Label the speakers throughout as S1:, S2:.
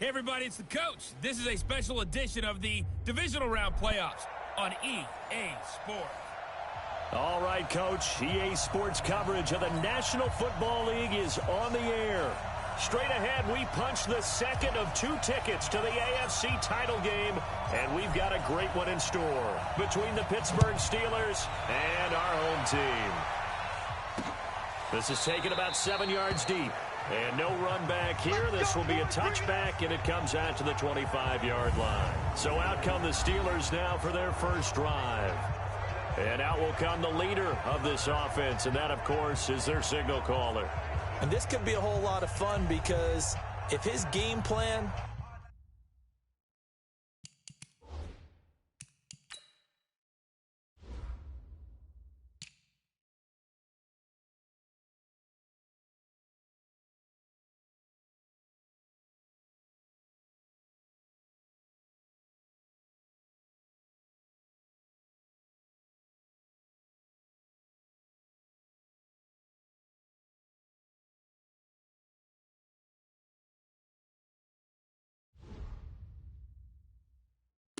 S1: Hey everybody, it's the coach. This is a special edition of the divisional round playoffs on EA Sports.
S2: All right, Coach. EA Sports coverage of the National Football League is on the air. Straight ahead, we punch the second of 2 tickets to the AFC title game, and we've got a great one in store between the Pittsburgh Steelers and our home team. This is taken about 7 yards deep. And no run back here. This will be a touchback, and it comes out to the 25-yard line. So out come the Steelers now for their first drive. And out will come the leader of this offense, and that, of course, is their signal caller.
S3: And this could be a whole lot of fun because if his game plan...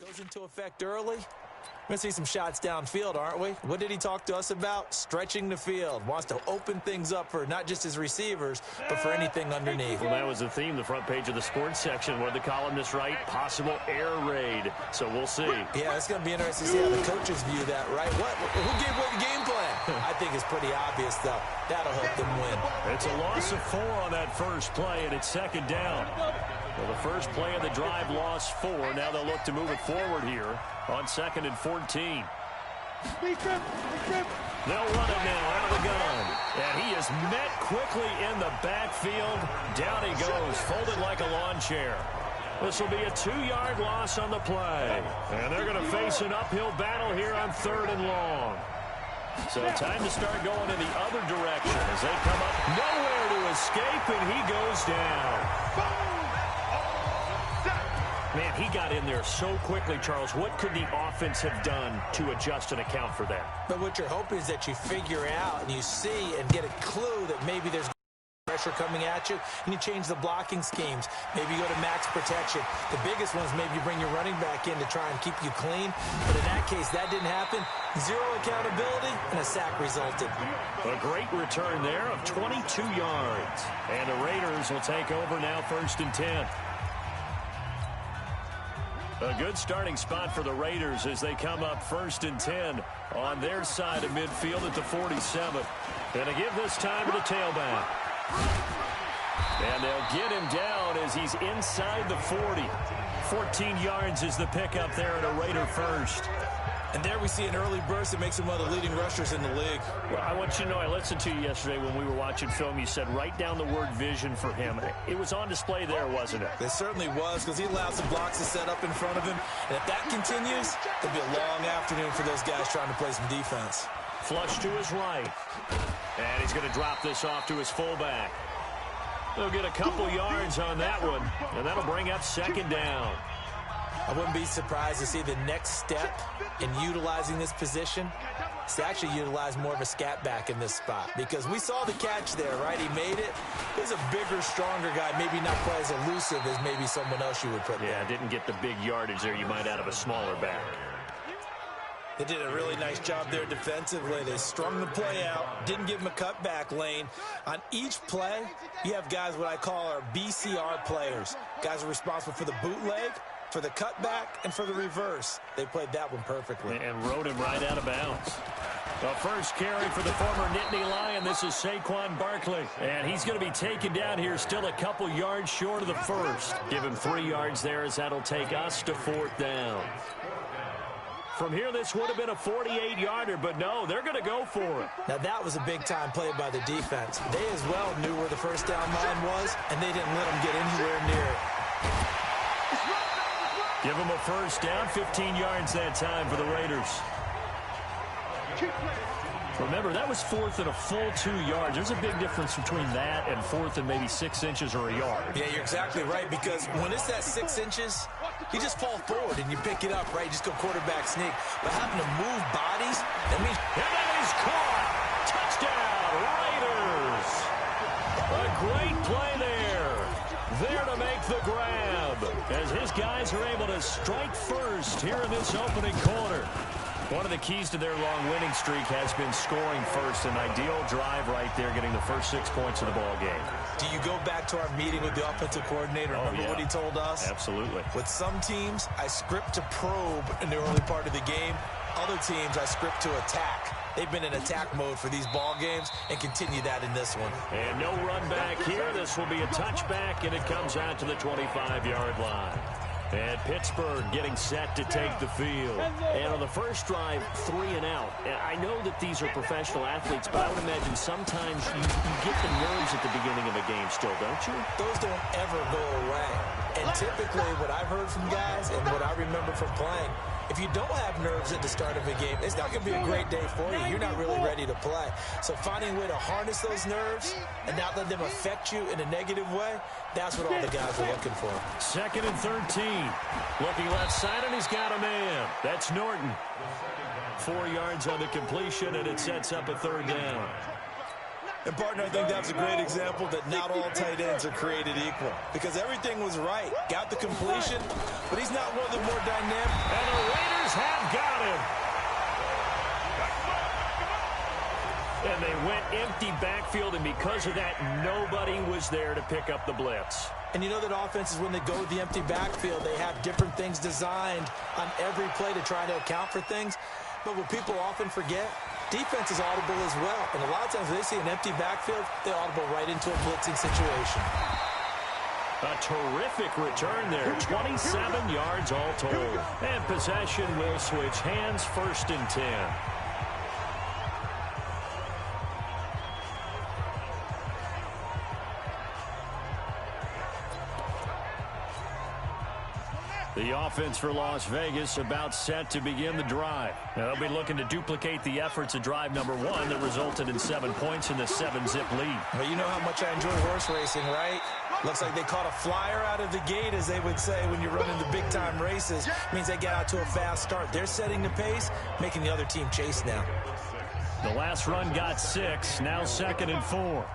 S3: goes into effect early. We're going to see some shots downfield, aren't we? What did he talk to us about? Stretching the field. Wants to open things up for not just his receivers, but for anything underneath.
S2: Well, that was the theme, the front page of the sports section, where the columnists write possible air raid. So we'll see.
S3: Yeah, it's going to be interesting to see how the coaches view that, right? Who gave away the game plan? I think it's pretty obvious, though. That'll help them win.
S2: It's a loss of 4 on that first play, and it's second down. Well, the first play of the drive lost 4. Now they'll look to move it forward here on 2nd and 14. They'll run it now out of the gun. And he is met quickly in the backfield. Down he goes, folded like a lawn chair. This will be a 2-yard loss on the play. And they're going to face an uphill battle here on 3rd and long. So time to start going in the other direction as they come up. Nowhere to escape, and he goes down. Man, he got in there so quickly, Charles. What could the offense have done to adjust and account for that?
S3: But what you're hoping is that you figure out and you see and get a clue that maybe there's pressure coming at you, and you change the blocking schemes. Maybe you go to max protection. The biggest ones, maybe you bring your running back in to try and keep you clean. But in that case, that didn't happen. 0 accountability, and a sack resulted.
S2: A great return there of 22 yards. And the Raiders will take over now 1st and 10. A good starting spot for the Raiders as they come up 1st and 10 on their side of midfield at the 47. And to give this time to the tailback. And they'll get him down as he's inside the 40. 14 yards is the pickup there at a Raider first.
S3: And there we see an early burst that makes him one of the leading rushers in the league.
S2: Well, I want you to know, I listened to you yesterday when we were watching film. You said write down the word vision for him. It was on display there, wasn't it?
S3: It certainly was, because he allows the blocks to set up in front of him. And if that continues, it'll be a long afternoon for those guys trying to play some defense.
S2: Flush to his right. And he's going to drop this off to his fullback. They'll get a couple yards on that one, and that'll bring up 2nd down.
S3: I wouldn't be surprised to see the next step in utilizing this position is to actually utilize more of a scat back in this spot, because we saw the catch there, right? He made it. He's a bigger, stronger guy, maybe not quite as elusive as maybe someone else you would put there.
S2: Yeah, didn't get the big yardage there you might out of a smaller back.
S3: They did a really nice job there defensively. They strung the play out, didn't give him a cutback lane. On each play, you have guys what I call our BCR players. Guys are responsible for the bootleg, for the cutback, and for the reverse. They played that one perfectly.
S2: And rode him right out of bounds. The first carry for the former Nittany Lion. This is Saquon Barkley. And he's going to be taken down here, still a couple yards short of the first. Give him 3 yards there, as that'll take us to 4th down. From here, this would have been a 48-yarder, but no, they're going to go for it.
S3: Now, that was a big-time play by the defense. They as well knew where the first down line was, and they didn't let them get anywhere near it.
S2: Give them a first down, 15 yards that time for the Raiders. Remember, that was 4th and a full 2 yards. There's a big difference between that and 4th and maybe 6 inches or a yard.
S3: Yeah, you're exactly right, because when it's that 6 inches, you just fall forward and you pick it up, right? You just go quarterback sneak. But having to move bodies, that means...
S2: And that is caught! Touchdown, Raiders! A great play there. There to make the grab. as his guys are able to strike first here in this opening quarter. One of the keys to their long winning streak has been scoring first. An ideal drive right there, getting the first 6 points of the ball game.
S3: Do you go back to our meeting with the offensive coordinator? Remember what he told us?
S2: Absolutely.
S3: With some teams, I script to probe in the early part of the game. Other teams, I script to attack. They've been in attack mode for these ball games and continue that in this one.
S2: And no run back here. This will be a touchback, and it comes out to the 25-yard line. And Pittsburgh getting set to take the field. And on the first drive, 3 and out. And I know that these are professional athletes, but I would imagine sometimes you get the nerves at the beginning of a game still, don't you?
S3: Those don't ever go away. And typically what I've heard from guys and what I remember from playing, if you don't have nerves at the start of a game, it's not going to be a great day for you. You're not really ready to play. So finding a way to harness those nerves and not let them affect you in a negative way, that's what all the guys are looking for.
S2: 2nd and 13. Looking left side, and he's got a man. That's Norton. 4 yards on the completion, and it sets up a 3rd down.
S3: And, partner, I think that's a great example that not all tight ends are created equal. Because everything was right. Got the completion, but he's not one of the more dynamic.
S2: And the Raiders have got him. And they went empty backfield, and because of that, nobody was there to pick up the blitz.
S3: And you know that offenses, when they go with the empty backfield, they have different things designed on every play to try to account for things. But what people often forget, defense is audible as well. And a lot of times when they see an empty backfield, they audible right into a blitzing situation.
S2: A terrific return there. 27 yards all told. And possession will switch hands, 1st and 10. The offense for Las Vegas about set to begin the drive. Now, they'll be looking to duplicate the efforts of drive number 1 that resulted in 7 points in the 7-zip lead.
S3: Well, you know how much I enjoy horse racing, right? Looks like they caught a flyer out of the gate, as they would say when you're running the big-time races. Means they get out to a fast start. They're setting the pace, making the other team chase now.
S2: The last run got 6. Now 2nd and 4.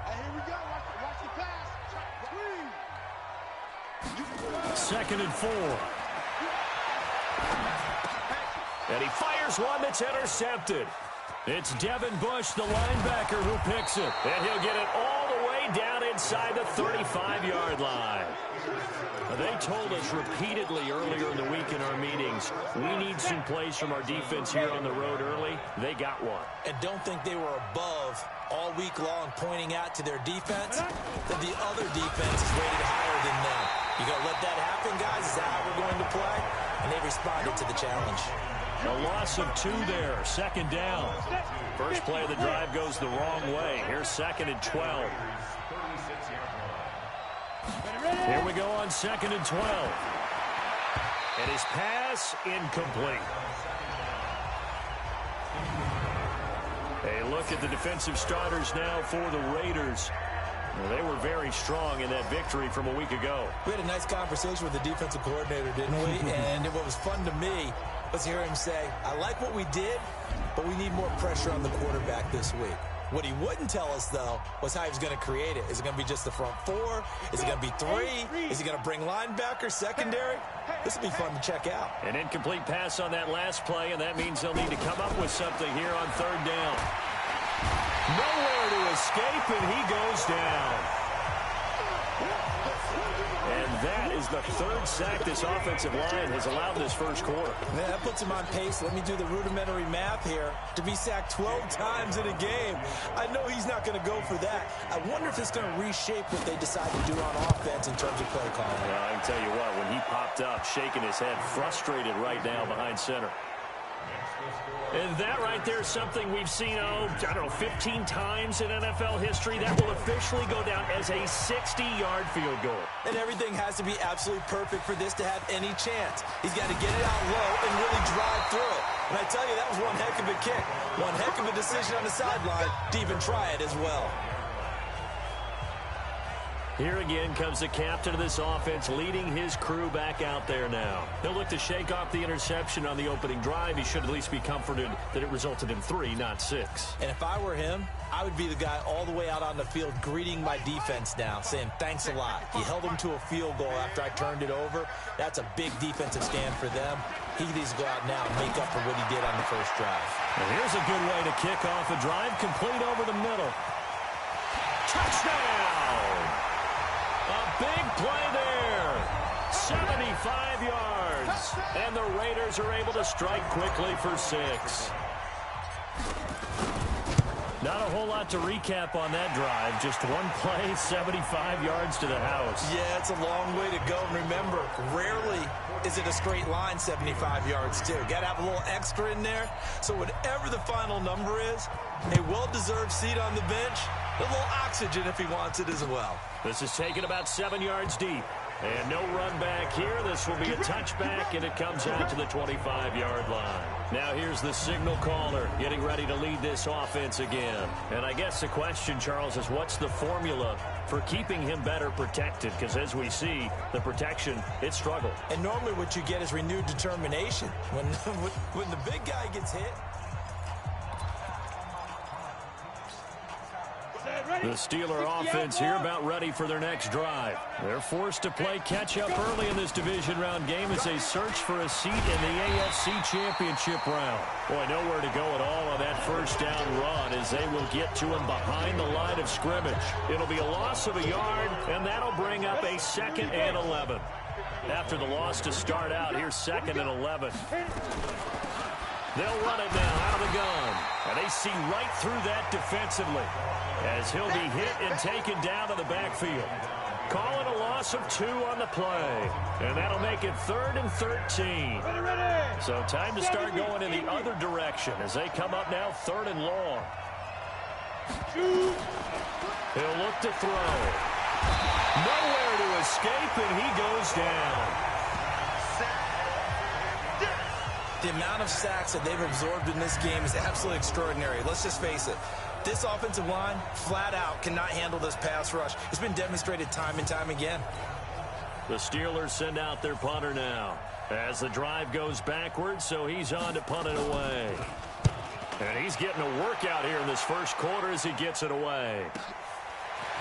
S2: 2nd and 4. And he fires one that's intercepted. It's Devin Bush, the linebacker, who picks it. And he'll get it all the way down inside the 35-yard line. They told us repeatedly earlier in the week in our meetings, we need some plays from our defense here on the road early. They got one.
S3: And don't think they were above all week long pointing out to their defense that the other defense is rated higher than them. You got to let that happen, guys. Is that how we're going to play? And they responded to the challenge.
S2: A loss of 2 there. 2nd down. First play of the drive goes the wrong way. Here's 2nd and 12. Here we go on 2nd and 12. And his pass incomplete. A look at the defensive starters now for the Raiders. Well, they were very strong in that victory from a week ago.
S3: We had a nice conversation with the defensive coordinator, didn't we? And what was fun to me was hear him say, I like what we did, but we need more pressure on the quarterback this week. What he wouldn't tell us, though, was how he was going to create it. Is it going to be just the front 4? Is it going to be 3? Is he going to bring linebacker, secondary? This will be fun to check out.
S2: An incomplete pass on that last play, and that means they'll need to come up with something here on 3rd down. Nowhere to escape, and he goes down. And that is the 3rd sack this offensive line has allowed this first quarter.
S3: Man, that puts him on pace. Let me do the rudimentary math here. To be sacked 12 times in a game, I know he's not going to go for that. I wonder if it's going to reshape what they decide to do on offense in terms of play calling.
S2: Well, I can tell you what, when he popped up, shaking his head, frustrated right now behind center. And that right there is something we've seen, I don't know, 15 times in NFL history. That will officially go down as a 60-yard field goal.
S3: And everything has to be absolutely perfect for this to have any chance. He's got to get it out low and really drive through it. And I tell you, that was one heck of a kick. One heck of a decision on the sideline to even try it as well.
S2: Here again comes the captain of this offense, leading his crew back out there now. He'll look to shake off the interception on the opening drive. He should at least be comforted that it resulted in 3, not 6.
S3: And if I were him, I would be the guy all the way out on the field greeting my defense now, saying thanks a lot. He held them to a field goal after I turned it over. That's a big defensive stand for them. He needs to go out now and make up for what he did on the first drive.
S2: And here's a good way to kick off a drive, complete over the middle. Touchdown! A big play there. 75 yards. And the Raiders are able to strike quickly for 6. Not a whole lot to recap on that drive. Just one play, 75 yards to the house.
S3: Yeah, it's a long way to go. And remember, rarely is it a straight line 75 yards, too. Got to have a little extra in there. So whatever the final number is, a well-deserved seat on the bench, a little oxygen if he wants it as well.
S2: This is taken about 7 yards deep. And no run back here. This will be a touchback, and it comes out to the 25-yard line. Now here's the signal caller getting ready to lead this offense again. And I guess the question, Charles, is what's the formula for keeping him better protected? Because as we see, the protection, it struggled.
S3: And normally what you get is renewed determination. When the big guy gets hit,
S2: the Steeler offense here about ready for their next drive. They're forced to play catch-up early in this division round game as they search for a seat in the AFC Championship round. Boy, nowhere to go at all on that first down run as they will get to him behind the line of scrimmage. It'll be a loss of a yard, and that'll bring up a 2nd and 11. After the loss to start out, here's 2nd and 11. They'll run it now out of the gun. And they see right through that defensively as he'll be hit and taken down to the backfield. Call it a loss of 2 on the play. And that'll make it 3rd and 13. So time to start going in the other direction as they come up now 3rd and long. He'll look to throw. Nowhere to escape, and he goes down.
S3: The amount of sacks that they've absorbed in this game is absolutely extraordinary. Let's just face it. This offensive line, flat out, cannot handle this pass rush. It's been demonstrated time and time again.
S2: The Steelers send out their punter now as the drive goes backwards, so he's on to punt it away. And he's getting a workout here in this first quarter as he gets it away.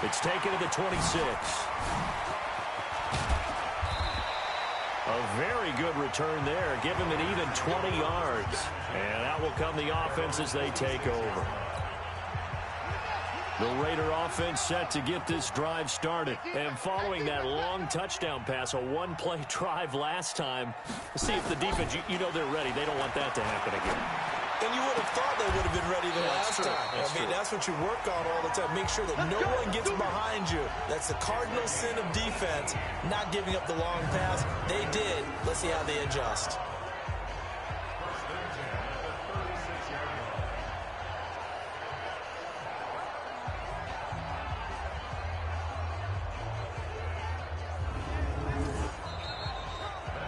S2: It's taken to the 26. A very good return there. Give him an even 20 yards. And out will come the offense as they take over. The Raider offense set to get this drive started. And following that long touchdown pass, a one-play drive last time, let's see if the defense, you know they're ready. They don't want that to happen again.
S3: And you would have thought they would have been ready the last time. That's what you work on all the time. Make sure that no one gets behind you. That's the cardinal sin of defense, not giving up the long pass. They did. Let's see how they adjust.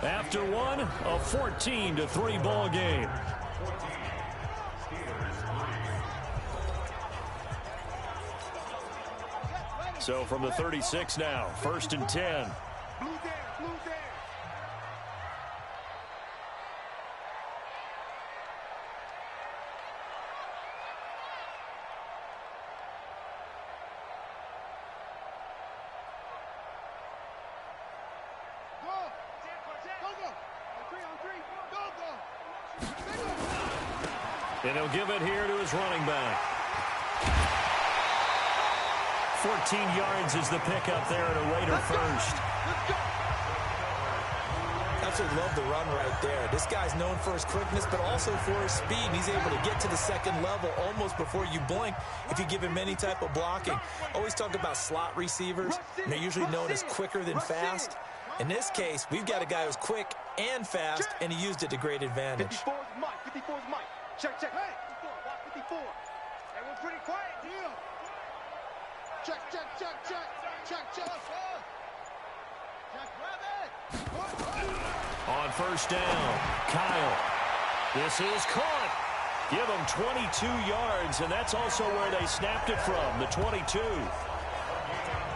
S2: After one, a 14-3 ball game. So from the 36 now, 1st and 10. And he'll give it here to his running back. 14 yards is the pickup there at a Raider first.
S3: Absolutely love the run right there. This guy's known for his quickness, but also for his speed. He's able to get to the second level almost before you blink if you give him any type of blocking. Always talk about slot receivers, and they're usually known as quicker than fast. In this case, we've got a guy who's quick and fast, and he used it to great advantage.
S4: 54's Mike. 54's Mike. Check, check. Hey, 54. Watch 54. Everyone's pretty quiet. Deal. Check, check, check, check. Check, check. Check, grab it.
S2: On first down, Kyle. This is caught. Give them 22 yards, and that's also where they snapped it from, the 22.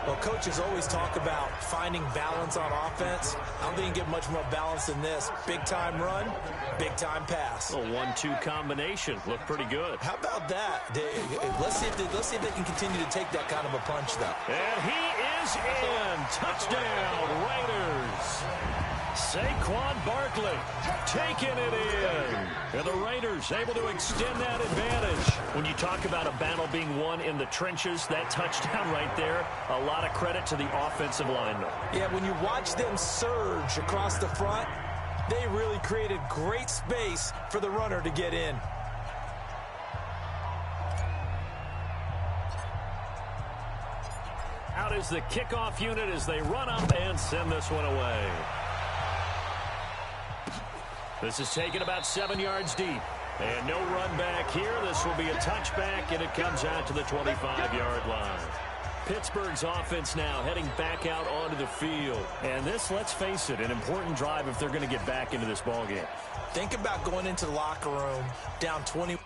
S3: Well, coaches always talk about finding balance on offense. I don't think you can get much more balance than this. Big-time run, big-time pass.
S2: A 1-2 combination. Looked pretty good.
S3: How about that? Let's see if they can continue to take that kind of a punch, though.
S2: And he is in. Touchdown, Raiders. Saquon Barkley taking it in. And the Raiders able to extend that advantage. When you talk about a battle being won in the trenches, that touchdown right there, a lot of credit to the offensive linemen.
S3: Yeah, when you watch them surge across the front, they really created great space for the runner to get in.
S2: Out is the kickoff unit as they run up and send this one away. This is taken about 7 yards deep. And no run back here. This will be a touchback, and it comes out to the 25-yard line. Pittsburgh's offense now heading back out onto the field. And this, let's face it, an important drive if they're going to get back into this ballgame.
S3: Think about going into the locker room down 20.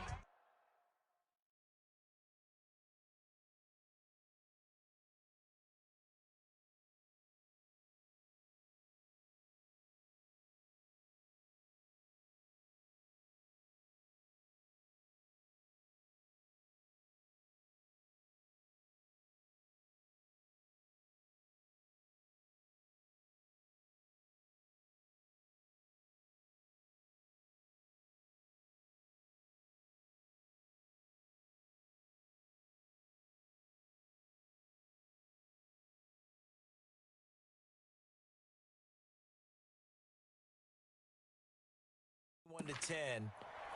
S3: To 10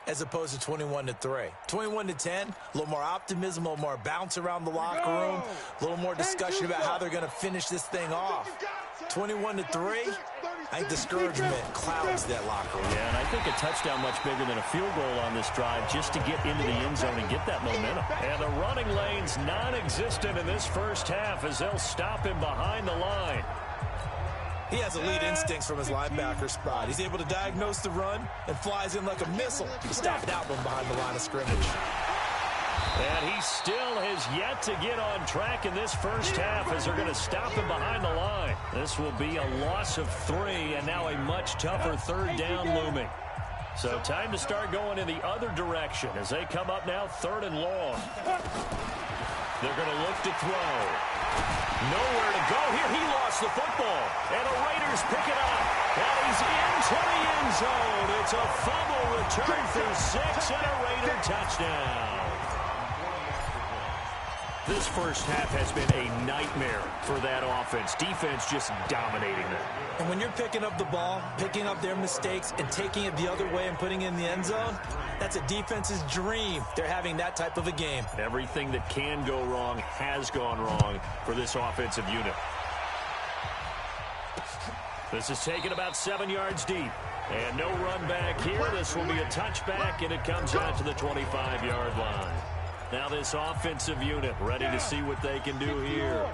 S3: as opposed to 21-3. 21-10, a little more optimism, a little more bounce around the locker room, a little more discussion about how they're going to finish this thing off. 21-3, I think discouragement clouds that locker room.
S2: Yeah, and I think a touchdown much bigger than a field goal on this drive just to get into the end zone and get that momentum. And the running lane's non-existent in this first half as they'll stop him behind the line.
S3: He has elite instincts from his linebacker spot. He's able to diagnose the run and flies in like a missile to stop that one behind the line of scrimmage.
S2: And he still has yet to get on track in this first half as they're going to stop him behind the line. This will be a loss of 3 and now a much tougher third down looming. So time to start going in the other direction as they come up now 3rd and long. They're going to look to throw. Nowhere to go here. He lost the football. And the Raiders pick it up. And he's into the end zone. It's a fumble return for 6 and a Raider touchdown. This first half has been a nightmare for that offense. Defense just dominating them.
S3: And when you're picking up the ball, picking up their mistakes, and taking it the other way and putting it in the end zone, that's a defense's dream. They're having that type of a game.
S2: Everything that can go wrong has gone wrong for this offensive unit. This is taken about 7 yards deep. And no run back here. This will be a touchback, and it comes out to the 25-yard line. Now this offensive unit ready to see what they can do here.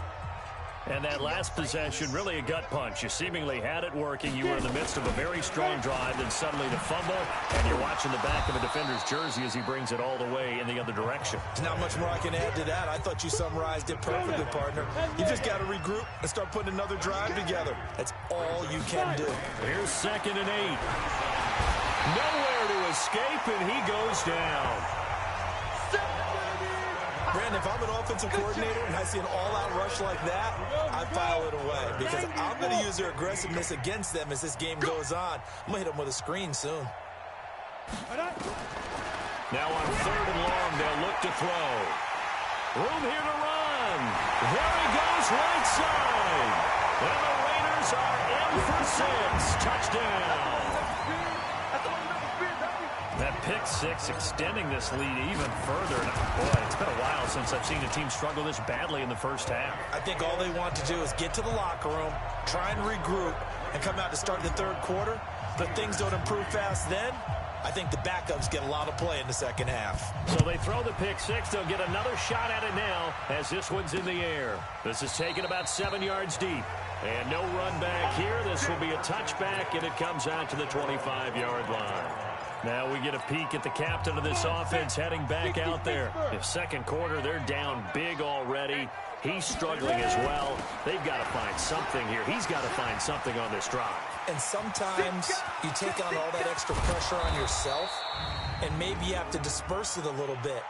S2: And that last possession, really a gut punch. You seemingly had it working. You were in the midst of a very strong drive, then suddenly the fumble, and you're watching the back of a defender's jersey as he brings it all the way in the other direction.
S3: There's not much more I can add to that. I thought you summarized it perfectly, partner. You just got to regroup and start putting another drive together. That's all you can do.
S2: Here's 2nd and 8. Nowhere to escape, and he goes down.
S3: Brandon, if I'm an offensive coordinator and I see an all-out rush like that, I file it away because I'm going to use their aggressiveness against them as this game goes on. I'm going to hit them with a screen soon.
S2: Now on 3rd and long, they'll look to throw. Room here to run. There he goes, right side. And the Raiders are in for 6. Touchdown. That pick 6 extending this lead even further. And boy, it's been a while since I've seen a team struggle this badly in the first half.
S3: I think all they want to do is get to the locker room, try and regroup, and come out to start the 3rd quarter. But things don't improve fast then. I think the backups get a lot of play in the second half.
S2: So they throw the pick 6. They'll get another shot at it now as this one's in the air. This is taken about 7 yards deep. And no run back here. This will be a touchback, and it comes out to the 25-yard line. Now we get a peek at the captain of this offense heading back out there. If 2nd quarter, they're down big already. already. He's struggling as well. They've got to find something here. He's got to find something on this drive.
S3: And sometimes you take on all that extra pressure on yourself, and maybe you have to disperse it a little bit.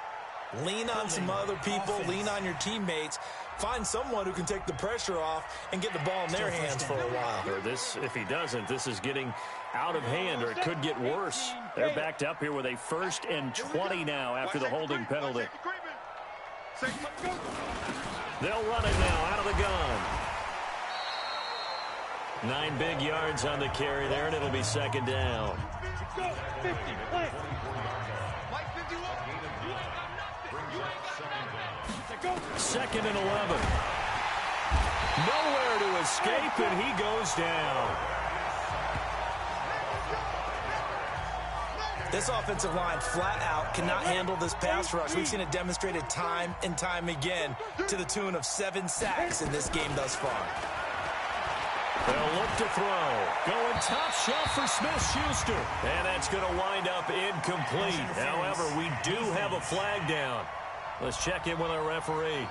S3: Lean on some other people, lean on your teammates. Find someone who can take the pressure off and get the ball in their hands for a while.
S2: Or this, if he doesn't, this is getting out of hand, or it could get worse. They're backed up here with a 1st and 20 now after the holding penalty. They'll run it now out of the gun. 9 big yards on the carry there, and it'll be 2nd down. 2nd and 11. Nowhere to escape, and he goes down.
S3: This offensive line flat out cannot handle this pass rush. We've seen it demonstrated time and time again to the tune of 7 sacks in this game thus far.
S2: They'll look to throw. Going top shelf for Smith-Schuster. And that's going to wind up incomplete. However, we do have a flag down. Let's check in with our referee.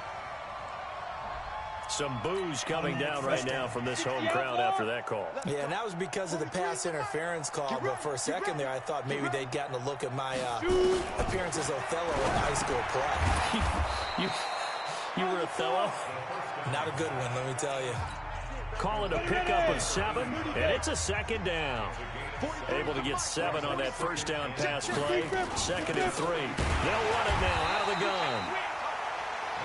S2: Some boos coming down right now from this home crowd after that call.
S3: Yeah, and that was because of the pass interference call. But for a second there, I thought maybe they'd gotten a look at my appearance as Othello in high school play.
S2: You were Othello?
S3: Not a good one, let me tell you.
S2: Call it a pickup of 7, and it's a 2nd down. Able to get 7 on that 1st down pass play. 2nd and 3. They'll run it now out of the gun.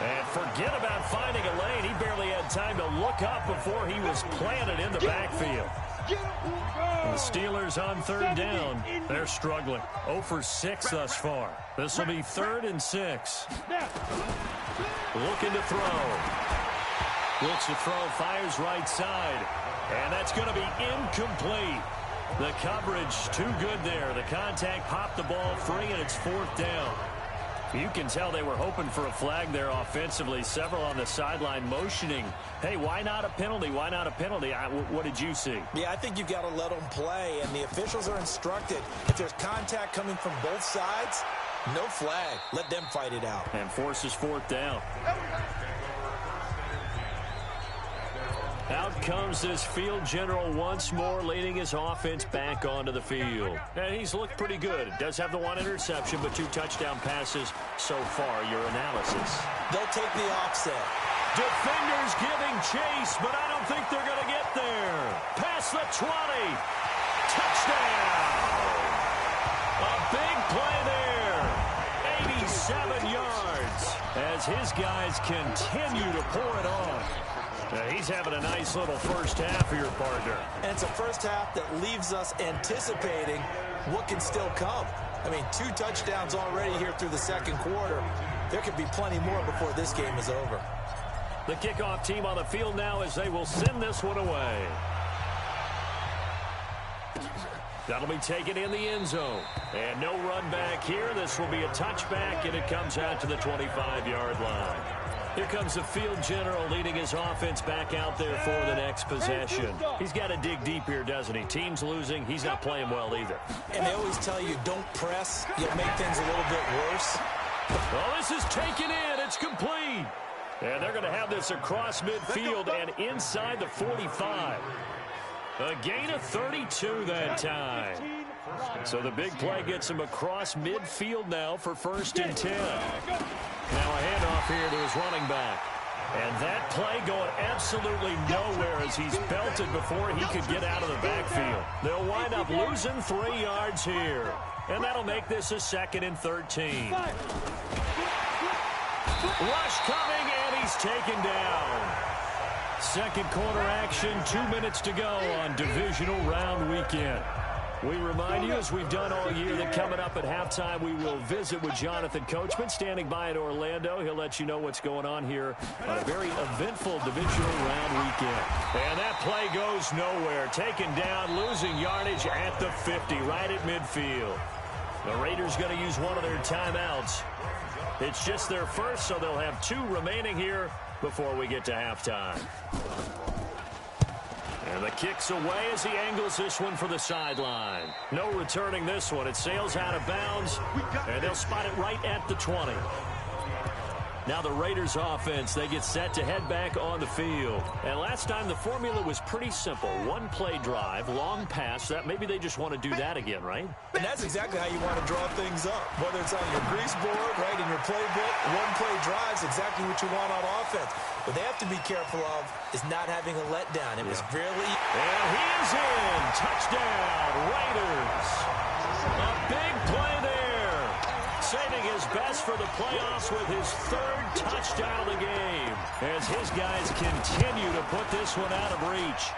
S2: And forget about finding a lane. He barely had time to look up before he was planted in the backfield. The Steelers on 3rd down. They're struggling. 0 for 6 thus far. This will be 3rd and 6. Looking to throw. Looks to throw, fires right side. And that's going to be incomplete. The coverage too good there. The contact popped the ball free, and it's 4th down. You can tell they were hoping for a flag there offensively. Several on the sideline motioning. Hey, why not a penalty? Why not a penalty? What did you see?
S3: Yeah, I think you've got to let them play, and the officials are instructed. If there's contact coming from both sides, no flag. Let them fight it out.
S2: And forces 4th down. Out comes this field general once more, leading his offense back onto the field. And he's looked pretty good. Does have the 1 interception, but 2 touchdown passes so far. Your analysis?
S3: They'll take the offset.
S2: Defenders giving chase, but I don't think they're going to get there. Past the 20. Touchdown. A big play there. 87 yards as his guys continue to pour it on. He's having a nice little first half here, partner.
S3: And it's a first half that leaves us anticipating what can still come. I mean, 2 touchdowns already here through the 2nd quarter. There could be plenty more before this game is over.
S2: The kickoff team on the field now as they will send this one away. That'll be taken in the end zone. And no run back here. This will be a touchback, and it comes out to the 25-yard line. Here comes the field general leading his offense back out there for the next possession. He's got to dig deep here, doesn't he? Team's losing. He's not playing well either.
S3: And they always tell you, don't press. You'll make things a little bit worse.
S2: Well, this is taken in. It's complete. And they're going to have this across midfield and inside the 45. A gain of 32 that time. So the big play gets him across midfield now for 1st and 10. Now a handoff here to his running back. And that play going absolutely nowhere as he's belted before he could get out of the backfield. They'll wind up losing 3 yards here. And that'll make this a 2nd and 13. Rush coming, and he's taken down. 2nd quarter action, 2 minutes to go on divisional round weekend. We remind you, as we've done all year, that coming up at halftime, we will visit with Jonathan Coachman, standing by in Orlando. He'll let you know what's going on here on a very eventful divisional round weekend. And that play goes nowhere. Taken down, losing yardage at the 50, right at midfield. The Raiders going to use one of their timeouts. It's just their first, so they'll have 2 remaining here before we get to halftime. And the kick's away as he angles this one for the sideline. No returning this one. It sails out of bounds, and they'll spot it right at the 20. Now the Raiders offense, they get set to head back on the field. And last time the formula was pretty simple. One play drive, long pass. That maybe they just want to do that again, right?
S3: And that's exactly how you want to draw things up. Whether it's on your grease board, right, in your playbook, one play drive is exactly what you want on offense. What they have to be careful of is not having a letdown. It was really...
S2: And he is in. Touchdown, Raiders. A big play there. Saving his best for the playoffs with his third touchdown of the game as his guys continue to put this one out of reach.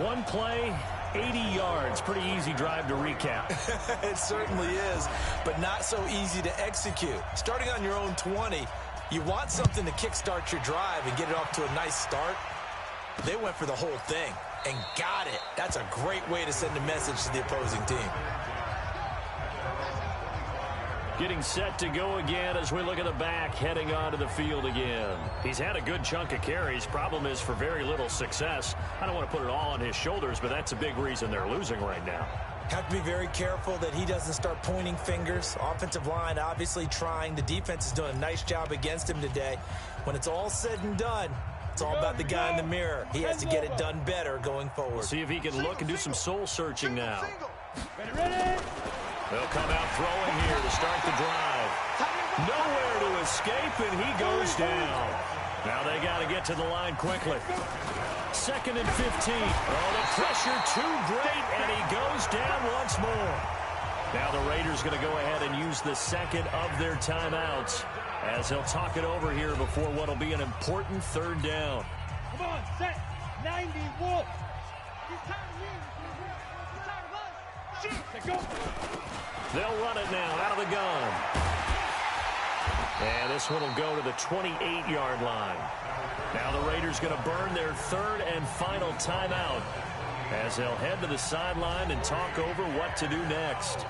S2: One play, 80 yards. Pretty easy drive to recap.
S3: It certainly is, but not so easy to execute. Starting on your own 20, you want something to kickstart your drive and get it off to a nice start. They went for the whole thing and got it. That's a great way to send a message to the opposing team.
S2: Getting set to go again as we look at the back, heading onto the field again. He's had a good chunk of carries. Problem is for very little success. I don't want to put it all on his shoulders, but that's a big reason they're losing right now.
S3: Have to be very careful that he doesn't start pointing fingers. Offensive line obviously trying. The defense is doing a nice job against him today. When it's all said and done, it's all about the guy in the mirror. He has to get it done better going forward.
S2: We'll see if he can look and do some soul searching now.
S4: Ready?
S2: They'll come out throwing here to start the drive. Nowhere to escape, and he goes down. Now they got to get to the line quickly. 2nd and 15. Oh, the pressure too great, and he goes down once more. Now the Raiders going to go ahead and use the second of their timeouts as they'll talk it over here before what will be an important third down.
S4: Come on, set. 90 Wolf. He's tired of you. He's tired of us. Shoot. Go.
S2: They'll run it now out of the gun. And this one will go to the 28-yard line. Now the Raiders going to burn their third and final timeout as they'll head to the sideline and talk over what to do next.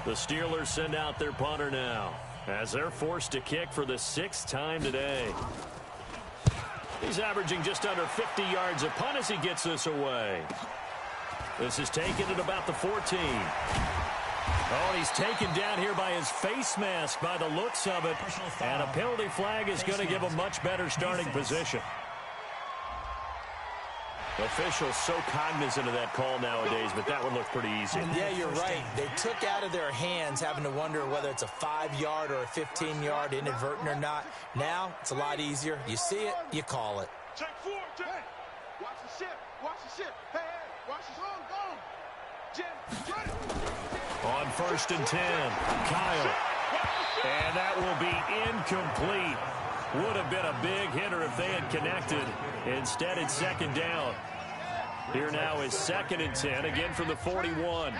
S2: The Steelers send out their punter now as they're forced to kick for the 6th time today. He's averaging just under 50 yards a punt as he gets this away. This is taken at about the 14. Oh, he's taken down here by his face mask by the looks of it. And a penalty flag is going to give a much better starting position. Officials so cognizant of that call nowadays, but that one looked pretty easy.
S3: Yeah, you're right. They took out of their hands having to wonder whether it's a 5-yard or a 15-yard, inadvertent or not. Now, it's a lot easier. You see it, you call it.
S4: Check 4. Hey, watch the ship. Watch the ship. Hey, watch the zone. Go. Jim, try it.
S2: On 1st and 10, Kyle. And that will be incomplete. Would have been a big hitter if they had connected. Instead, it's 2nd down. Here now is 2nd and 10, again from the 41.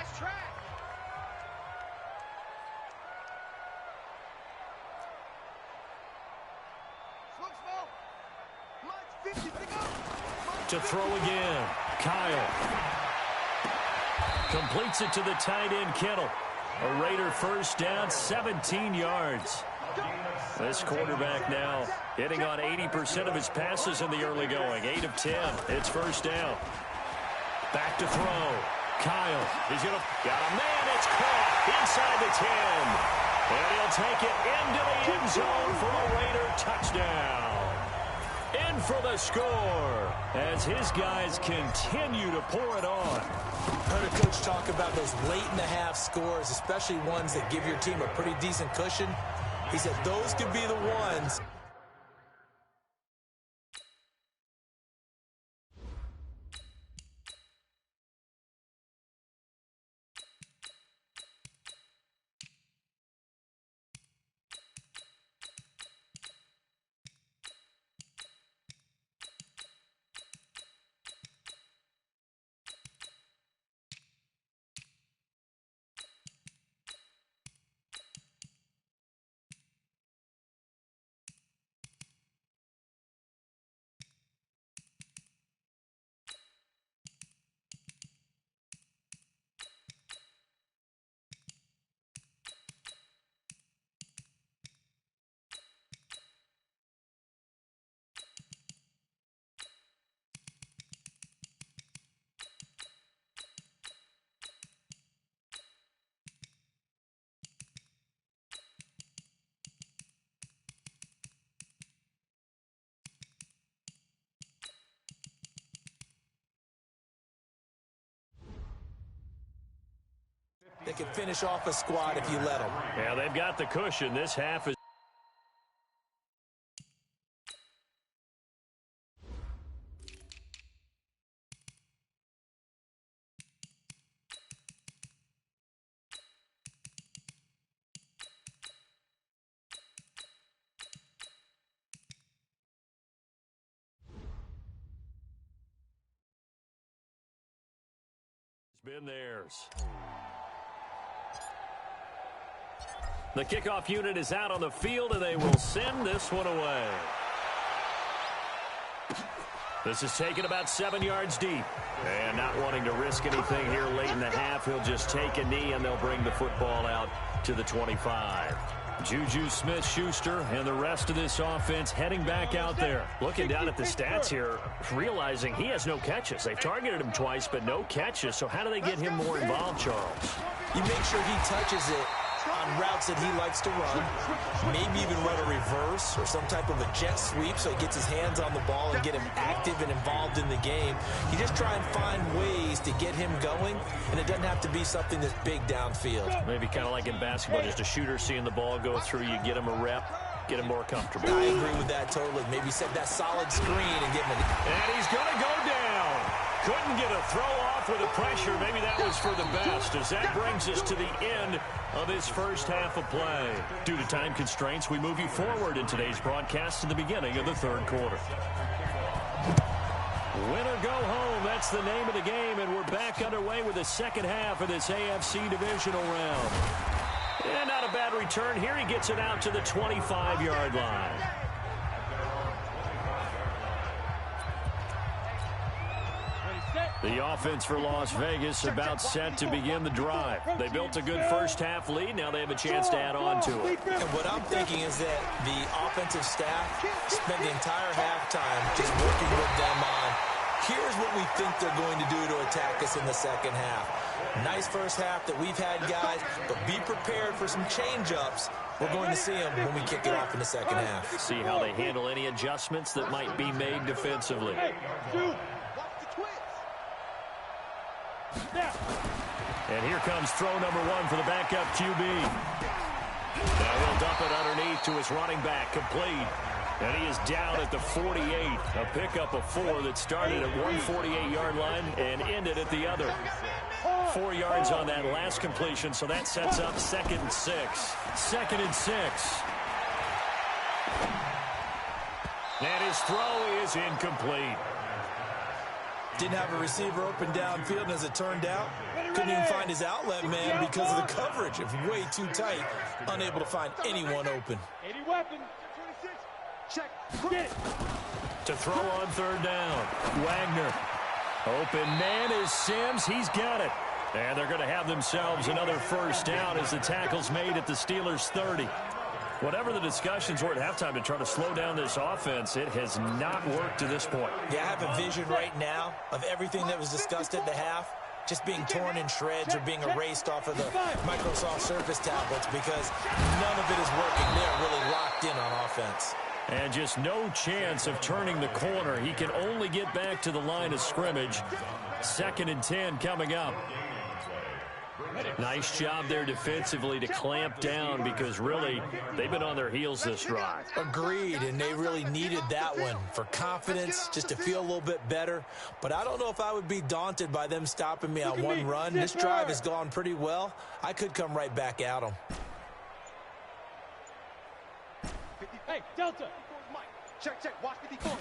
S2: To throw again, Kyle. Completes it to the tight end, Kittle. A Raider first down, 17 yards. This quarterback now hitting on 80% of his passes in the early going. 8 of 10. It's first down. Back to throw. Kyle. He's going to... Got a man. It's caught inside the 10. And he'll take it into the end zone for a Raider touchdown. In for the score as his guys continue to pour it on.
S3: Heard a coach talk about those late-in-the-half scores, especially ones that give your team a pretty decent cushion. He said those could be the ones can finish off a squad if you let them.
S2: Yeah, they've got the cushion. This half is been theirs. The kickoff unit is out on the field, and they will send this one away. This is taken about 7 yards deep. And not wanting to risk anything here late in the half, he'll just take a knee, and they'll bring the football out to the 25. Juju Smith-Schuster and the rest of this offense heading back out there. Looking down at the stats here, realizing he has no catches. They've targeted him twice, but no catches. So how do they get him more involved, Charles?
S3: You make sure he touches it on routes that he likes to run, maybe even run a reverse or some type of a jet sweep so he gets his hands on the ball and get him active and involved in the game. You just try and find ways to get him going, and it doesn't have to be something that's big downfield.
S2: Maybe kind of like in basketball, just a shooter seeing the ball go through, you get him a rep, get him more comfortable.
S3: I agree with that totally.Maybe set that solid screen and get him
S2: And he's going to go down. Couldn't get a throw off with the pressure. Maybe that was for the best, as that brings us to the end of this first half of play. Due to time constraints, we move you forward in today's broadcast to the beginning of the third quarter. Win or go home, that's the name of the game, and we're back underway with the second half of this AFC divisional round. And not a bad return here. He gets it out to the 25-yard line. The offense for Las Vegas about set to begin the drive. They built a good first-half lead. Now they have a chance to add on to it.
S3: And what I'm thinking is that the offensive staff spent the entire halftime just working with them on, here's what we think they're going to do to attack us in the second half. Nice first half that we've had, guys, but be prepared for some change-ups. We're going to see them when we kick it off in the second half.
S2: See how they handle any adjustments that might be made defensively. And here comes throw number one for the backup QB. Now he'll dump it underneath to his running back, complete. And he is down at the 48. A pickup of 4 that started at one 48-yard line and ended at the other. 4 yards on that last completion, so that sets up 2nd and 6. 2nd and 6. And his throw is incomplete.
S3: Didn't have a receiver open downfield, and as it turned out, couldn't even find his outlet man because of the coverage. It was way too tight, unable to find anyone open.
S4: 80 weapon. Check. Get it.
S2: To throw on third down. Wagner. Open man is Sims. He's got it. And they're going to have themselves another first down as the tackle's made at the Steelers' 30. Whatever the discussions were at halftime to try to slow down this offense, it has not worked to this point.
S3: Yeah, I have a vision right now of everything that was discussed at the half just being torn in shreds or being erased off of the Microsoft Surface tablets because none of it is working. They're really locked in on offense.
S2: And just no chance of turning the corner. He can only get back to the line of scrimmage. 2nd and 10 coming up. Nice job there defensively to clamp down because really they've been on their heels this drive.
S3: Agreed, and they really needed that one for confidence, just to feel a little bit better. But I don't know if I would be daunted by them stopping me on one run. This drive has gone pretty well. I could come right back at them.
S4: Hey, Delta. Check, check. Watch 54.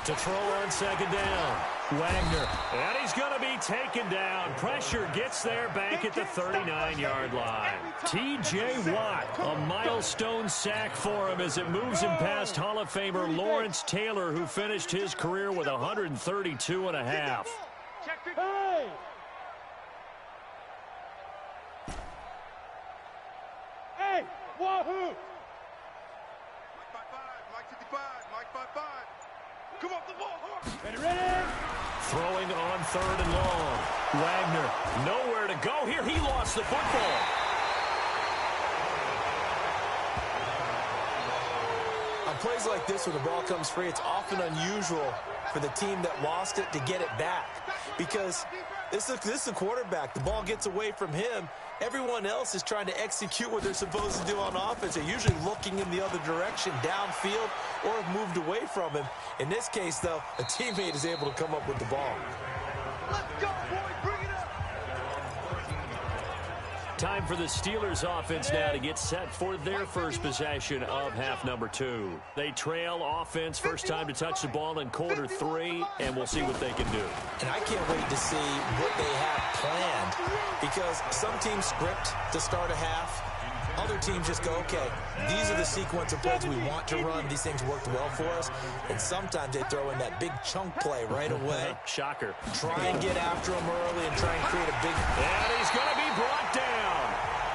S2: To throw on 2nd down. Wagner. And he's going to be taken down. Pressure gets there back at the 39-yard line. T.J. Watt, a milestone sack for him as it moves him past Hall of Famer Lawrence Taylor, who finished his career with 132 and a half.
S4: Hey! Hey! Wahoo! Come off the ball. Ready, ready.
S2: Throwing on 3rd and long. Wagner, nowhere to go here. He lost the football.
S3: On plays like this where the ball comes free, it's often unusual for the team that lost it to get it back because This is a quarterback. The ball gets away from him. Everyone else is trying to execute what they're supposed to do on offense. They're usually looking in the other direction, downfield, or have moved away from him. In this case, though, a teammate is able to come up with the ball.
S4: Let's go, boy. Bring it up.
S2: Time for the Steelers offense now to get set for their first possession of half number 2. They trail offense, first time to touch the ball in quarter 3, and we'll see what they can do.
S3: And I can't wait to see what they have planned, because some teams script to start a half. Other teams just go, okay, these are the sequence of plays we want to run. These things worked well for us. And sometimes they throw in that big chunk play right away.
S2: Shocker.
S3: Try and get after him early and try and create a big...
S2: And he's going to be brought down.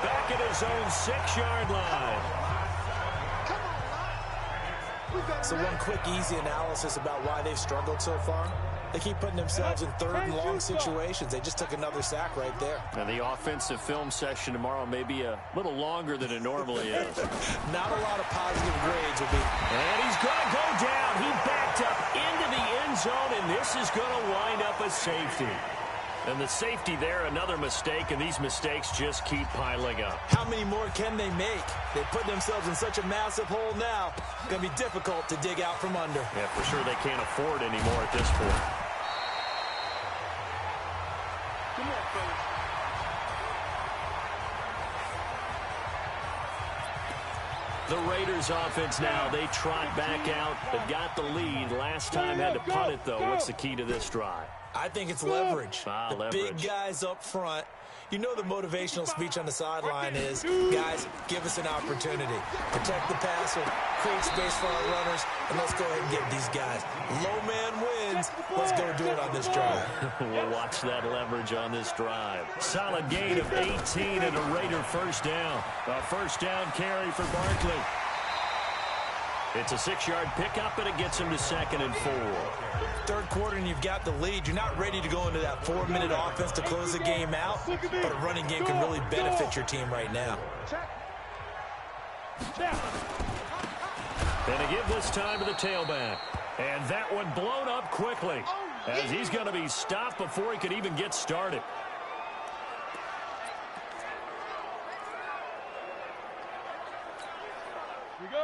S2: Back at his own 6-yard line.
S3: So one quick, easy analysis about why they've struggled so far. They keep putting themselves in third and long situations. They just took another sack right there.
S2: And the offensive film session tomorrow may be a little longer than it normally is.
S3: Not a lot of positive grades will be.
S2: And he's going to go down. He backed up into the end zone, and this is going to wind up a safety. And the safety there, another mistake, and these mistakes just keep piling up.
S3: How many more can they make? They put themselves in such a massive hole now. It's going to be difficult to dig out from under.
S2: Yeah, for sure they can't afford any more at this point.
S4: Come on, fellas.
S2: The Raiders offense now, they trot back out, but got the lead. Last time had to punt it, though. What's the key to this drive?
S3: I think it's leverage.
S2: The
S3: leverage. Big guys up front. You know the motivational speech on the sideline is, guys, give us an opportunity. Protect the passer, create space for our runners, and let's go ahead and get these guys. Low man wins. Let's go do it on this drive.
S2: We'll watch that leverage on this drive. Solid gain of 18 and a Raider first down. A first down carry for Barkley. It's a 6-yard pickup, and it gets him to 2nd and 4.
S3: Third quarter, and you've got the lead. You're not ready to go into that 4-minute offense to close the game out, but a running game can really benefit your team right now.
S2: And to give this time to the tailback. And that one blown up quickly, as he's going to be stopped before he could even get started.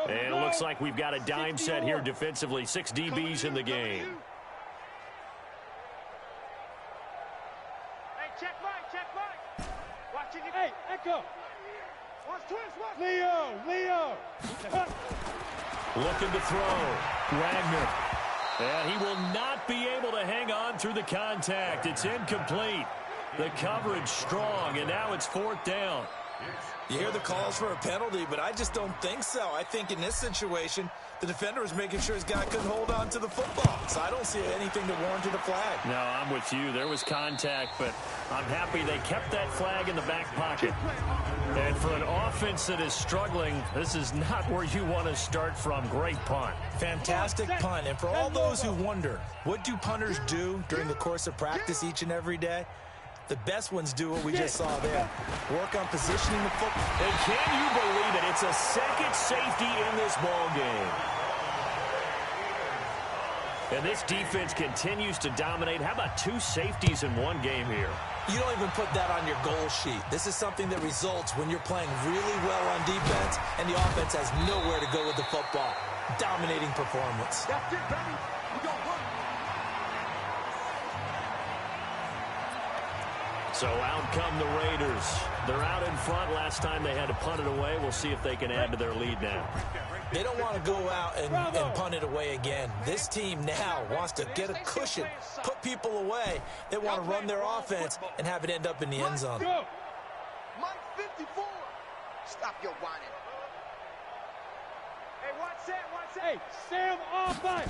S2: And it looks like we've got a dime set here defensively. 6 DBs in the game.
S4: Hey, check Mike. Watching you. Hey, Echo. Watch twist, Leo.
S2: Looking to throw. Wagner. And he will not be able to hang on through the contact. It's incomplete. The coverage strong, and now it's 4th down.
S3: You hear the calls for a penalty, but I just don't think so. I think in this situation, the defender was making sure his guy couldn't hold on to the football. So I don't see anything that warranted a flag.
S2: No, I'm with you. There was contact, but I'm happy they kept that flag in the back pocket. And for an offense that is struggling, this is not where you want to start from. Great punt.
S3: Fantastic punt. And for all those who wonder, what do punters do during the course of practice each and every day? The best ones do what we just saw there. Work on positioning the football.
S2: And can you believe it? It's a second safety in this ball game. And this defense continues to dominate. How about 2 safeties in one game here?
S3: You don't even put that on your goal sheet. This is something that results when you're playing really well on defense and the offense has nowhere to go with the football. Dominating performance.
S4: That's it, baby. We gon' work.
S2: So out come the Raiders. They're out in front. Last time they had to punt it away. We'll see if they can add to their lead now.
S3: They don't want to go out and punt it away again. This team now wants to get a cushion, put people away. They want to run their offense and have it end up in the end zone.
S4: Mike 54. Stop your whining. Hey, watch that. Hey, Sam off back.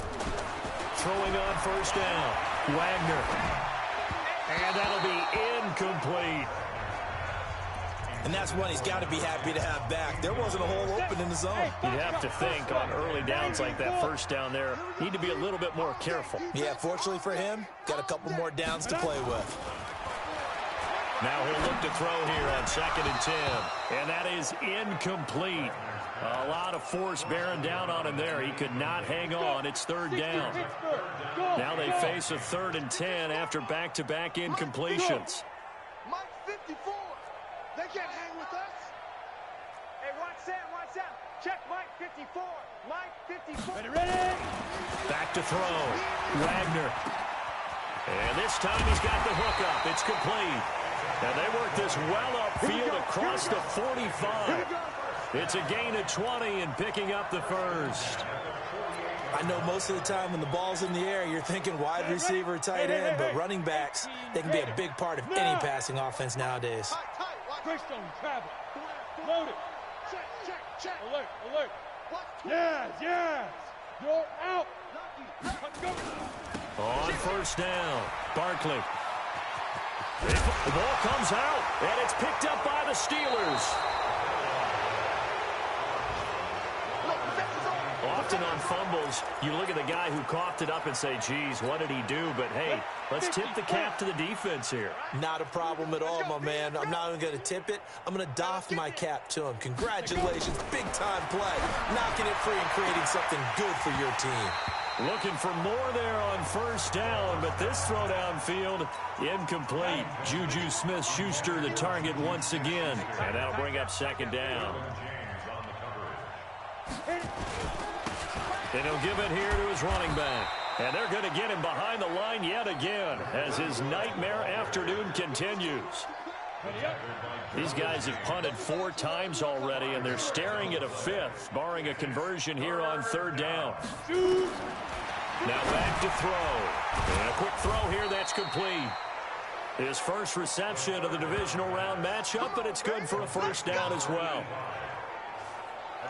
S2: Throwing on first down. Wagner. And that'll be incomplete.
S3: And that's one he's got to be happy to have back. There wasn't a hole open in the zone.
S2: You'd have to think on early downs like that first down there, need to be a little bit more careful.
S3: Yeah, fortunately for him, got a couple more downs to play with.
S2: Now he'll look to throw here on 2nd and 10. And that is incomplete. A lot of force bearing down on him there. He could not hang on. It's third down. Now they face a 3rd and 10 after back-to-back incompletions.
S4: Mike 54. They can't hang with us. Hey, watch that, watch that. Check Mike 54. Mike 54. Ready?
S2: Back to throw. Wagner. And this time he's got the hook up. It's complete. And they work this well upfield across the 45. It's a gain of 20 and picking up the first.
S3: I know most of the time when the ball's in the air, you're thinking wide receiver, tight end, but running backs, they can be a big part of any passing offense nowadays.
S4: Greystone, travel. Loaded. Check, check, check. Alert, alert. Yes, yes. You're out.
S2: On first down, Barkley. The ball comes out, and it's picked up by the Steelers. Often on fumbles, you look at the guy who coughed it up and say, geez, what did he do? But, hey, let's tip the cap to the defense here.
S3: Not a problem at all, my man. I'm not even going to tip it. I'm going to doff my cap to him. Congratulations, big-time play. Knocking it free and creating something good for your team.
S2: Looking for more there on first down, but this throw downfield incomplete. Juju Smith-Schuster the target once again, and that'll bring up second down. And he'll give it here to his running back. And they're going to get him behind the line yet again as his nightmare afternoon continues. These guys have punted 4 times already, and they're staring at a 5th, barring a conversion here on third down. Now back to throw. And a quick throw here that's complete. His first reception of the divisional round matchup, but it's good for a first down as well.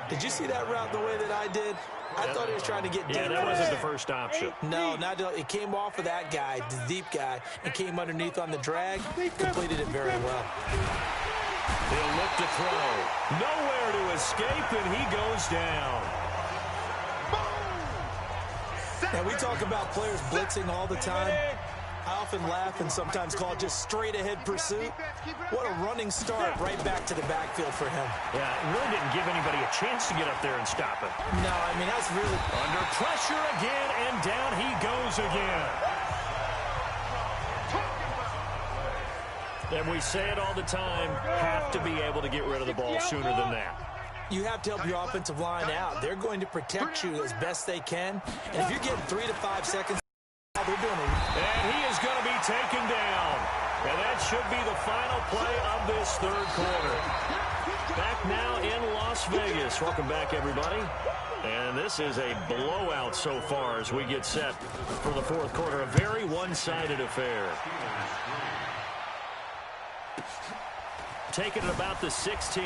S3: Did you see that route the way that I did? I thought he was trying to get deep.
S2: Yeah, that wasn't the first option.
S3: No, it came off of that guy, the deep guy, and came underneath on the drag. Completed it very well.
S2: He'll look to throw. Nowhere to escape, and he goes down.
S3: Now, we talk about players blitzing all the time. I often laugh and sometimes call it just straight-ahead pursuit. What a running start right back to the backfield for him.
S2: Yeah, it really didn't give anybody a chance to get up there and stop it.
S3: No, I mean, that's really...
S2: Under pressure again, and down he goes again. And we say it all the time, have to be able to get rid of the ball sooner than that.
S3: You have to help your offensive line out. They're going to protect you as best they can. And if you're getting 3 to 5 seconds, they're doing it.
S2: And he is going to be taken down. And that should be the final play of this third quarter. Back now in Las Vegas. Welcome back, everybody. And this is a blowout so far as we get set for the fourth quarter. A very one-sided affair. Taking it about the 16.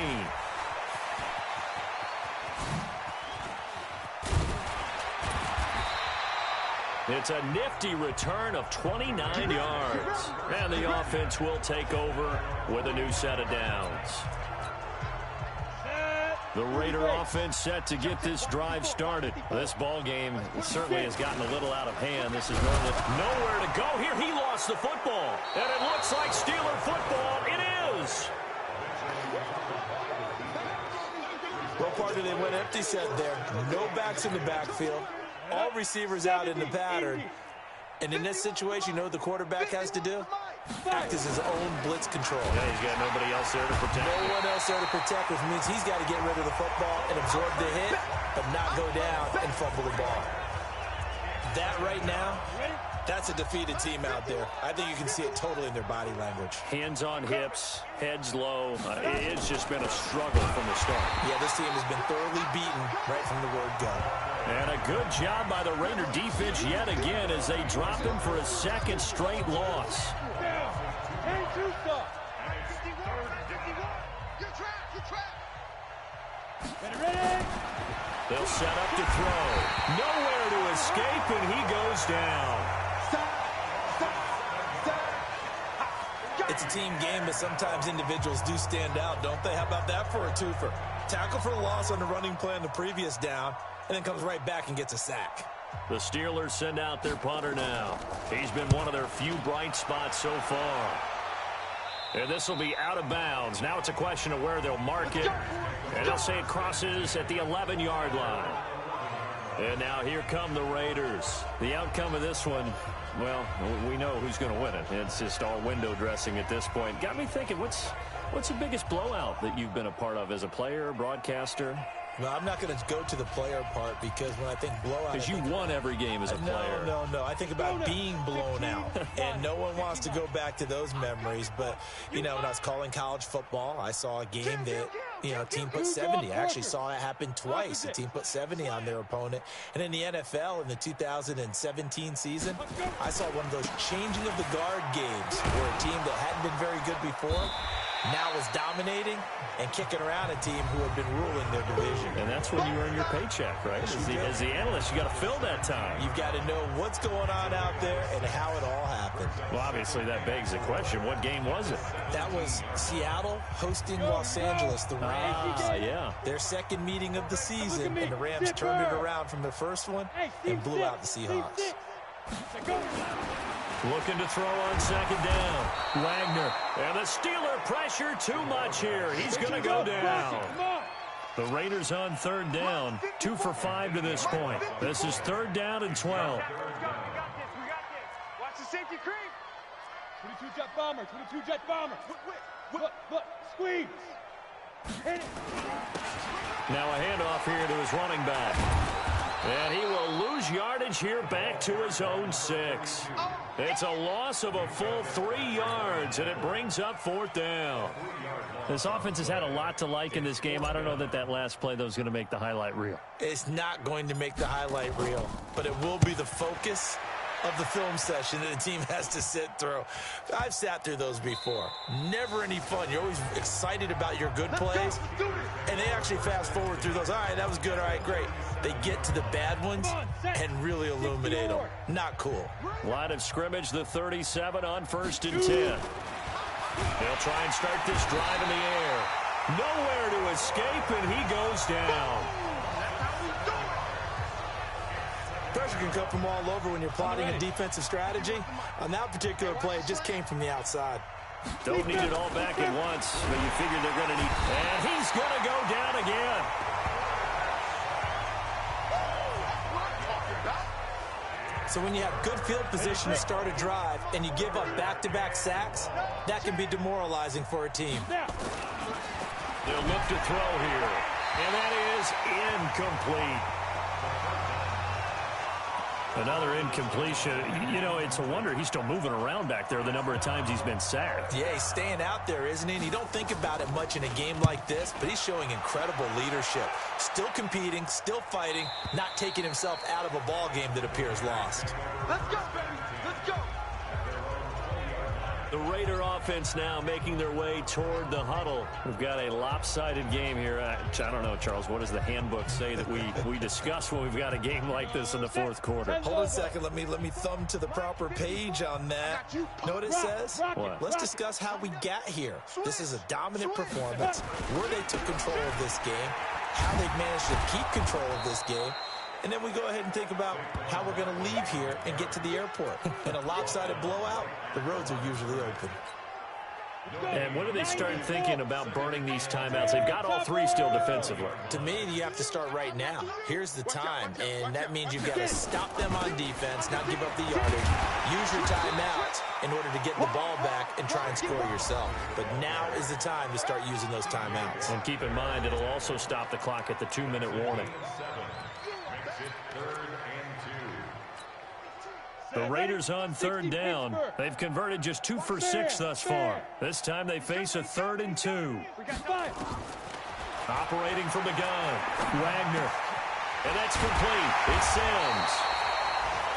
S2: It's a nifty return of 29 yards. And the offense will take over with a new set of downs. The Raider offense set to get this drive started. This ball game certainly has gotten a little out of hand. This is nowhere to go here. He lost the football. And it looks like Steeler football. It is.
S3: What part of they went empty set there? No backs in the backfield. All receivers out in the pattern. And in this situation, you know what the quarterback has to do? Act as his own blitz control.
S2: Yeah, he's got nobody else there to protect.
S3: No one else there to protect, which means he's got to get rid of the football and absorb the hit, but not go down and fumble the ball. That right now, that's a defeated team out there. I think you can see it totally in their body language.
S2: Hands on hips, heads low. It's just been a struggle from the start.
S3: Yeah, this team has been thoroughly beaten right from the word go.
S2: And a good job by the Raider defense yet again as they drop him for a second straight loss. They'll set up to throw. Nowhere to escape, and he goes down.
S3: It's a team game, but sometimes individuals do stand out, don't they? How about that for a twofer? Tackle for a loss on the running play on the previous down, and then comes right back and gets a sack.
S2: The Steelers send out their punter now. He's been one of their few bright spots so far. And this will be out of bounds. Now it's a question of where they'll mark it. And they'll say it crosses at the 11-yard line. And now here come the Raiders. The outcome of this one, well, we know who's going to win it. It's just all window dressing at this point. Got me thinking, what's the biggest blowout that you've been a part of as a player, broadcaster?
S3: Well, I'm not going to go to the player part because when I think blowout...
S2: Because you won every game as a player.
S3: No. I think about being blown out. And no one wants to go back to those memories. But, you know, when I was calling college football, I saw a game that, you know, a team put 70. I actually saw it happen twice. A team put 70 on their opponent. And in the NFL, in the 2017 season, I saw one of those changing of the guard games where a team that hadn't been very good before now was dominating and kicking around a team who had been ruling their division.
S2: And that's when you earn your paycheck, right? As the analyst, you got to fill that time.
S3: You've got to know what's going on out there and how it all happened.
S2: Well, obviously, that begs the question, what game was it?
S3: That was Seattle hosting Los Angeles, the Rams.
S2: Yeah.
S3: Their second meeting of the season, and the Rams turned it around from the first one and blew out the Seahawks.
S2: Looking to throw on second down. Wagner. And the Steeler pressure too much here. He's going to go down. The Raiders on third down. 2 for 5 to this point. This is 3rd down and 12.
S4: We got this. Watch the safety creep.
S5: 22 jet bomber. 22 jet bomber. Look. Squeeze. Hit it.
S2: Now a handoff here to his running back. And he will lose yardage here back to his own 6. It's a loss of a full 3 yards, and it brings up 4th down. This offense has had a lot to like in this game. I don't know that last play, though, is going to make the highlight reel.
S3: It's not going to make the highlight reel, but it will be the focus of the film session that the team has to sit through. I've sat through those before. Never any fun. You're always excited about your good plays, and they actually fast forward through those. All right, that was good. All right, great. They get to the bad ones and really illuminate them. Not cool.
S2: Line of scrimmage, the 37 on 1st and 10. They'll try and start this drive in the air. Nowhere to escape, and he goes down.
S3: Pressure can come from all over when you're plotting a defensive strategy. On that particular play, it just came from the outside.
S2: Don't need it all back at once, but you figure they're going to need... And he's going to go down again.
S3: So when you have good field position to start a drive and you give up back-to-back sacks, that can be demoralizing for a team.
S2: They'll look to throw here, and that is incomplete. Another incompletion. You know, it's a wonder he's still moving around back there the number of times he's been sacked.
S3: Yeah, he's staying out there, isn't he? And you don't think about it much in a game like this, but he's showing incredible leadership. Still competing, still fighting, not taking himself out of a ball game that appears lost.
S4: Let's go, baby. Let's go.
S2: The Raider offense now making their way toward the huddle. We've got a lopsided game here. I don't know, Charles, what does the handbook say that we discuss when we've got a game like this in the 4th quarter?
S3: Hold on a second. Let me thumb to the proper page on that. Know what it says?
S2: What?
S3: Let's discuss how we got here. This is a dominant performance, where they took control of this game, how they've managed to keep control of this game, and then we go ahead and think about how we're going to leave here and get to the airport. In a lopsided blowout, the roads are usually open.
S2: And when do they start thinking about burning these timeouts? They've got all 3 still defensively.
S3: To me, you have to start right now. Here's the time, and that means you've got to stop them on defense, not give up the yardage, use your timeouts in order to get the ball back and try and score yourself. But now is the time to start using those timeouts.
S2: And keep in mind, it'll also stop the clock at the 2-minute warning. The Raiders on 3rd down. They've converted just 2 for 6 thus far. This time they face a 3rd and 2. Operating from the gun, Wagner. And that's complete. It's Sims.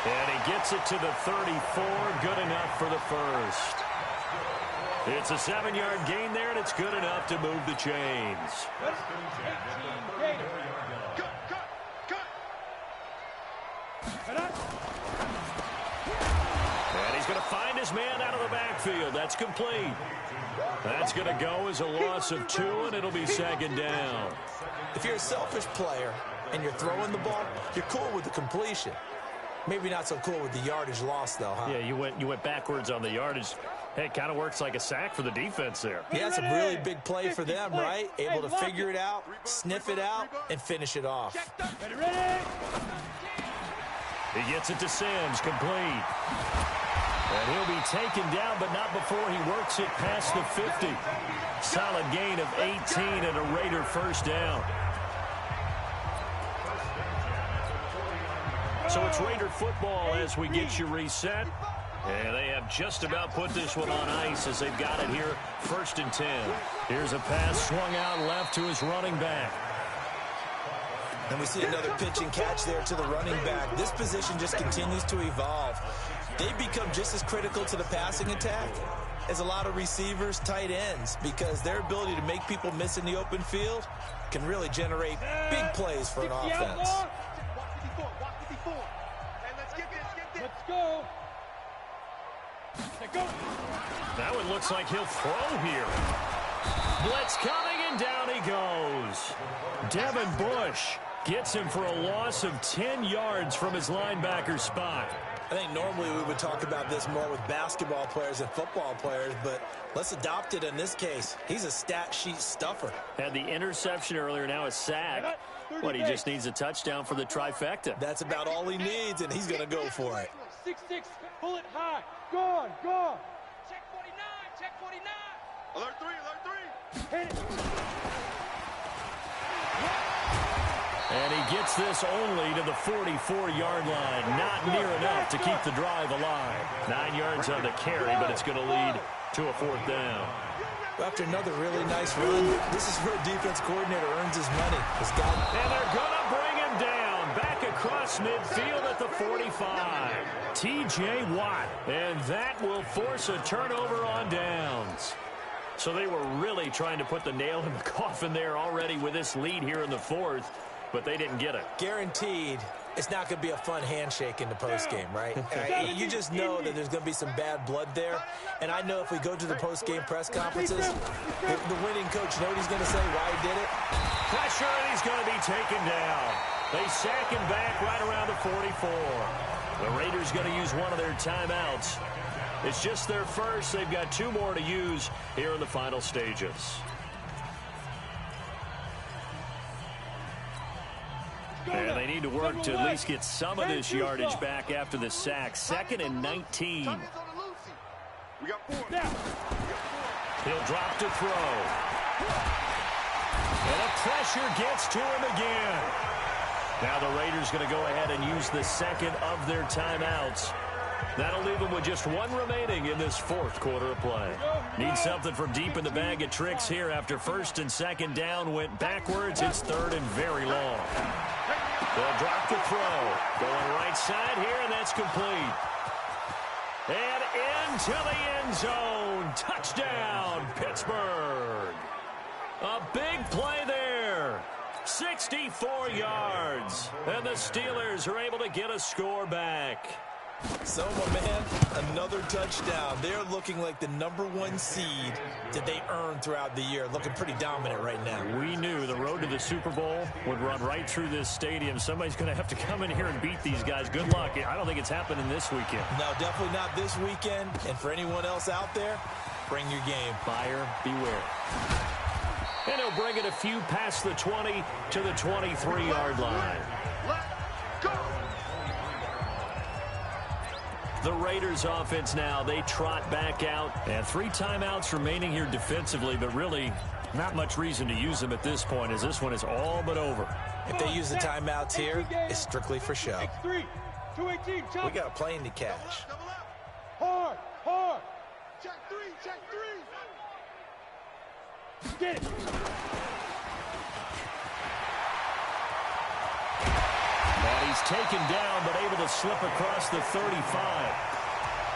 S2: And he gets it to the 34. Good enough for the first. It's a 7-yard gain there, and it's good enough to move the chains. And he's going to find his man out of the backfield. That's complete. That's going to go as a loss of 2, and it'll be 2nd down.
S3: If you're a selfish player and you're throwing the ball, you're cool with the completion. Maybe not so cool with the yardage loss, though, huh?
S2: Yeah, you went backwards on the yardage. It kind of works like a sack for the defense there.
S3: Yeah, it's a really big play for them, right? Able to figure it out, sniff it out, and finish it off.
S2: He gets it to Sims, complete. And he'll be taken down, but not before he works it past the 50. Solid gain of 18 and a Raider first down. So it's Raider football as we get you reset. And they have just about put this one on ice as they've got it here, 1st and 10. Here's a pass swung out left to his running back.
S3: And we see another pitch and catch there to the running back. This position just continues to evolve. They become just as critical to the passing attack as a lot of receivers, tight ends, because their ability to make people miss in the open field can really generate big plays for an offense.
S5: Let's go.
S2: That one looks like he'll throw here. Blitz coming, and down he goes. Devin Bush gets him for a loss of 10 yards from his linebacker spot.
S3: I think normally we would talk about this more with basketball players and football players, but let's adopt it in this case. He's a stat sheet stuffer.
S2: Had the interception earlier, now a sack. But he just needs a touchdown for the trifecta.
S3: That's about all he needs, and he's going to go for it.
S5: 6-6, pull it high. Gone.
S4: Check 49, check 49. Alert 3, alert 3.
S5: Hit it.
S2: And he gets this only to the 44-yard line. Not near enough to keep the drive alive. 9 yards on the carry, but it's going to lead to a 4th down.
S3: After another really nice run, this is where a defense coordinator earns his money.
S2: And they're going to bring him down. Back across midfield at the 45. T.J. Watt. And that will force a turnover on downs. So they were really trying to put the nail in the coffin there already with this lead here in the 4th. But they didn't get it.
S3: Guaranteed, it's not going to be a fun handshake in the postgame, right? You just know that there's going to be some bad blood there. And I know if we go to the postgame press conferences, the winning coach, you know what he's going to say, why he did it?
S2: Pressure, and he's going to be taken down. They sack him back right around the 44. The Raiders going to use one of their timeouts. It's just their first. They've got 2 more to use here in the final stages. And they need to work to at least get some of this yardage back after the sack. 2nd and 19.
S4: We got 4.
S2: He'll drop to throw. And the pressure gets to him again. Now the Raiders going to go ahead and use the 2nd of their timeouts. That'll leave them with just 1 remaining in this 4th quarter of play. Need something from deep in the bag of tricks here after 1st and 2nd down went backwards. It's 3rd and very long. They'll drop the throw. Going right side here, and that's complete. And into the end zone. Touchdown, Pittsburgh. A big play there. 64 yards. And the Steelers are able to get a score back.
S3: So, my man, another touchdown. They're looking like the #1 seed that they earned throughout the year. Looking pretty dominant right now.
S2: We knew the road to the Super Bowl would run right through this stadium. Somebody's going to have to come in here and beat these guys. Good luck. I don't think it's happening this weekend.
S3: No, definitely not this weekend. And for anyone else out there, bring your game.
S2: Buyer beware. And he'll bring it a few past the 20 to the 23-yard line.
S4: Let's go.
S2: The Raiders offense now, they trot back out. And 3 timeouts remaining here defensively, but really not much reason to use them at this point as this one is all but over.
S3: If they use the timeouts here, it's strictly for show.
S5: X3, 218, chop.
S3: We got a plane to catch.
S5: Hard.
S4: Check 3, check 3.
S5: Get it.
S2: And he's taken down, but able to slip across the 35.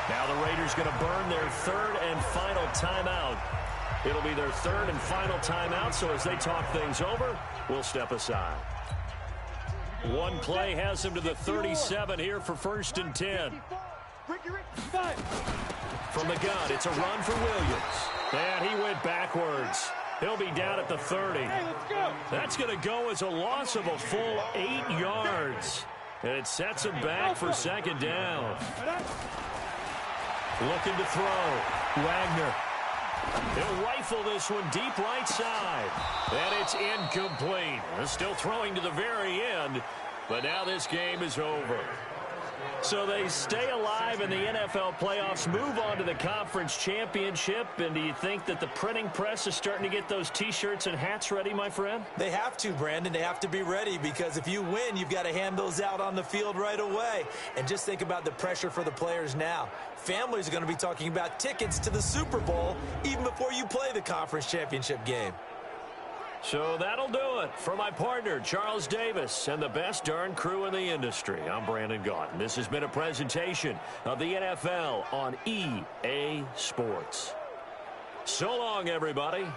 S2: Now the Raiders going to burn their 3rd and final timeout. It'll be their 3rd and final timeout, so as they talk things over, we'll step aside. One play has him to the 37 here for 1st and 10. From the gun, it's a run for Williams. And he went backwards. He'll be down at the 30.
S5: Hey, let's go.
S2: That's going to go as a loss of a full 8 yards. And it sets him back for 2nd down. Looking to throw. Wagner. He'll rifle this one deep right side. And it's incomplete. Still throwing to the very end, but now this game is over. So they stay alive in the NFL playoffs, move on to the conference championship. And do you think that the printing press is starting to get those T-shirts and hats ready, my friend?
S3: They have to, Brandon. They have to be ready because if you win, you've got to hand those out on the field right away. And just think about the pressure for the players now. Families are going to be talking about tickets to the Super Bowl even before you play the conference championship game.
S2: So that'll do it. For my partner, Charles Davis, and the best darn crew in the industry, I'm Brandon Gaudin. This has been a presentation of the NFL on EA Sports. So long, everybody.